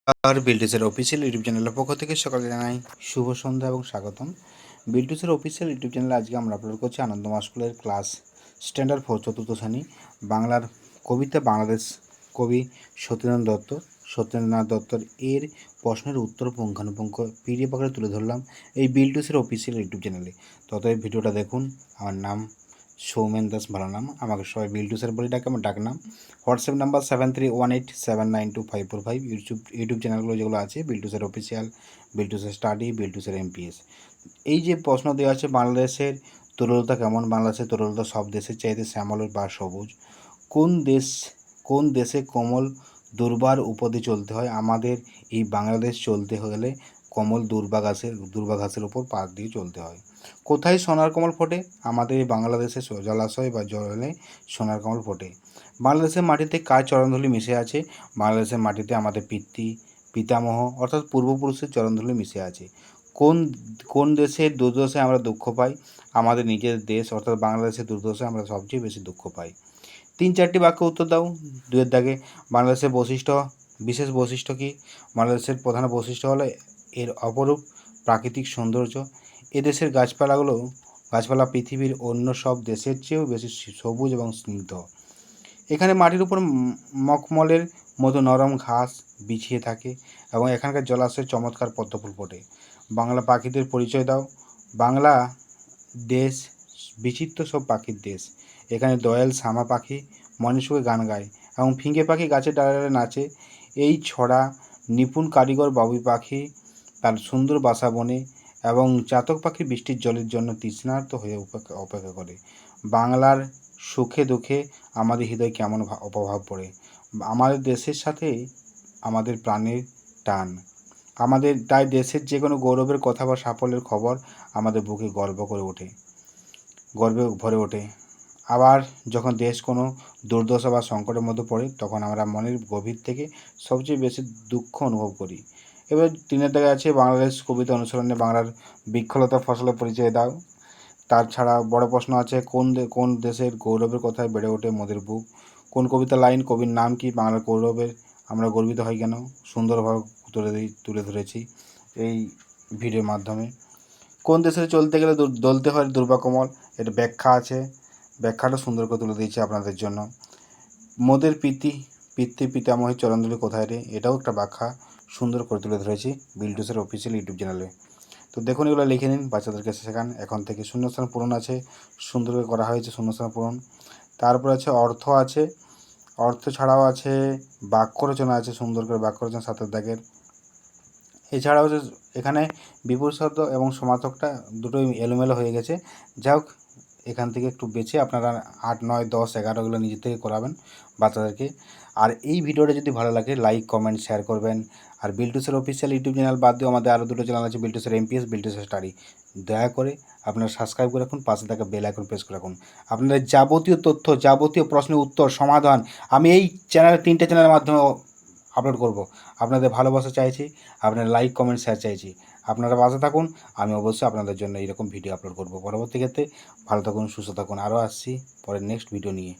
আর বিল্টুসের official YouTube চ্যানেলের পক্ষ থেকে সকালে জানাই শুভ সন্ধ্যা এবং স্বাগতম। বিল্টুসের অফিসিয়াল ইউটিউব চ্যানেলে আজকে আমরা আপলোড করছি আনন্দমা স্কুলের ক্লাস স্ট্যান্ডার্ড 4 চতুর্থ শ্রেণী বাংলার কবিতা বাংলাদেশ কবি সত্যেন্দ্রনাথ দত্তর এর প্রশ্নের উত্তর পুঙ্খানুপুঙ্খ পিডিএফ আকারে তুলে ধরলাম এই বিল্টুসের অফিসিয়াল ইউটিউব চ্যানেলে। ততই ভিডিওটা দেখুন। আমার নাম সৌমেন দাস, ভালো নাম, আমাকে সবাই বিল্টুসের বলে ডাকে, আমার ডাকনাম। WhatsApp number 7318792545। ইউটিউব চ্যানেলগুলো যেগুলো আছে বিল্টুসের অফিসিয়াল, বিল্টুসের স্টাডি, বিল্টুসের এমপিএস। এই যে প্রশ্ন দেওয়া আছে, বাংলাদেশের তরুলতা কেমন? বাংলাদেশের তরুলতা সব দেশের চাইতে শ্যামল বা সবুজ। কোন দেশে কমল দুর্বার উপদে চলতে হয়? আমাদের এই বাংলাদেশ চলতে হলে কমল দুর্বা ঘাসের উপর পা দিয়ে চলতে হয়। কোথায় সোনার কমল ফোটে? আমাদের এই বাংলাদেশে জলাশয় বা জলে সোনার কমল ফোটে। বাংলাদেশের মাটিতে কার চরণধূলি মিশে আছে? বাংলাদেশের মাটিতে আমাদের পিতামহ অর্থাৎ পূর্বপুরুষের চরণধূলি মিশে আছে। কোন দেশের দুর্দশায় আমরা দুঃখ পাই? আমাদের নিজের দেশ অর্থাৎ বাংলাদেশের দুর্দশায় আমরা সবচেয়ে বেশি দুঃখ পাই। 3-4টি বাক্য উত্তর দাও। 2-এর দাগে বাংলাদেশের বিশেষ বৈশিষ্ট্য কী? বাংলাদেশের প্রধান বৈশিষ্ট্য হলো এর অপরূপ প্রাকৃতিক সৌন্দর্য। এদেশের গাছপালা পৃথিবীর অন্য সব দেশের চেয়েও বেশি সবুজ এবং স্নিগ্ধ। এখানে মাটির উপর মখমলের মতো নরম ঘাস বিছিয়ে থাকে এবং এখানকার জলাশয়ে চমৎকার পদ্মফুল ফোটে। বাংলা পাখিদের পরিচয় দাও। বাংলা দেশ বিচিত্র সব পাখির দেশ। এখানে দোয়েল, শামা পাখি মনের সুখে গান গায় এবং ফিঙে পাখি গাছের ডালে নাচে। এই ছড়া নিপুণ কারিগর বাবুই পাখি তার সুন্দর বাসা বনে এবং চাতক পাখি বৃষ্টির জলের জন্য তৃষ্ণার্ত হয়ে অপেক্ষা করে। বাংলার সুখে দুঃখে আমাদের হৃদয় কেমন অপভাব পড়ে। আমাদের দেশের সাথে আমাদের প্রাণের টান। আমাদের তাই দেশের যে কোনো গৌরবের কথা বা সাফল্যের খবর আমাদের বুকে গর্বে ভরে ওঠে। আবার যখন দেশ কোনো দুর্দশা বা সংকটের মধ্যে পড়ে তখন আমরা মনের গভীর থেকে সবচেয়ে বেশি দুঃখ অনুভব করি। এবার 3-এর দাগে আছে বাংলাদেশ কবিতা অনুসরণে বাংলার বৃক্ষলতা ফসলের পরিচয় দাও। তাছাড়া বড় প্রশ্ন আছে কোন দেশের গৌরবের কথায় বেড়ে ওঠে মোদের বুক। কোন কবিতার লাইন, কবির নাম কি, বাংলার গৌরবের আমরা গর্বিত হই কেন? সুন্দরভাবে তুলে ধরেছি এই ভিডিওর মাধ্যমে। কোন দেশে চলতে গেলে দলতে হয় দুর্বা কমল, এটা ব্যাখ্যা আছে, ব্যাখ্যাটা সুন্দর করে তুলে দিয়েছি আপনাদের জন্য। মোদের পিতামহের চরণধূলি কোথায় রে, এটাও একটা ব্যাখ্যা সুন্দর করে তুলে ধরেছি বিল্টুসের অফিসিয়াল ইউটিউব চ্যানেলে। তো দেখুন, এগুলো লিখে নিন, বাচ্চাদেরকে শেখান। এখন থেকে শূন্যস্থান পূরণ আছে, সুন্দর করে করা হয়েছে শূন্যস্থান পূরণ। তারপর আছে অর্থ ছাড়াও আছে বাক্য রচনা আছে, সুন্দর করে বাক্য রচনা 7-এর দাগের। এছাড়াও যে এখানে বিপরীত শব্দ এবং সমার্থকটা দুটোই এলোমেলো হয়ে গেছে। যাই হোক, এখান থেকে একটু বেছে আপনারা 8, 9, 10, 11 নিজের থেকে করাবেন বাচ্চাদেরকে। আর এই ভিডিওটা যদি ভালো লাগে লাইক, কমেন্ট, শেয়ার করবেন। আর বিল্টুসের অফিসিয়াল ইউটিউব চ্যানেল বাদ দিয়েও আমাদের আরও দুটো চ্যানেল আছে, বিল্টুসের এমপিএস, বিল্টুসের স্টাডি। দয়া করে আপনারা সাবস্ক্রাইব করে রাখুন, পাশে থাকা বেল আইকন প্রেস করে রাখুন। আপনাদের যাবতীয় তথ্য, যাবতীয় প্রশ্নের উত্তর, সমাধান আমি এই চ্যানেলে 3টে চ্যানেলের মাধ্যমে আপলোড করব। আপনাদের ভালোবাসা চাইছি, আপনার লাইক, কমেন্ট, শেয়ার চাইছি। আপনারা পাশে থাকুন, আমি অবশ্যই আপনাদের জন্য এইরকম ভিডিও আপলোড করব পরবর্তী ক্ষেত্রে। ভালো থাকুন, সুস্থ থাকুন। আরও আসছি পরের নেক্সট ভিডিও নিয়ে।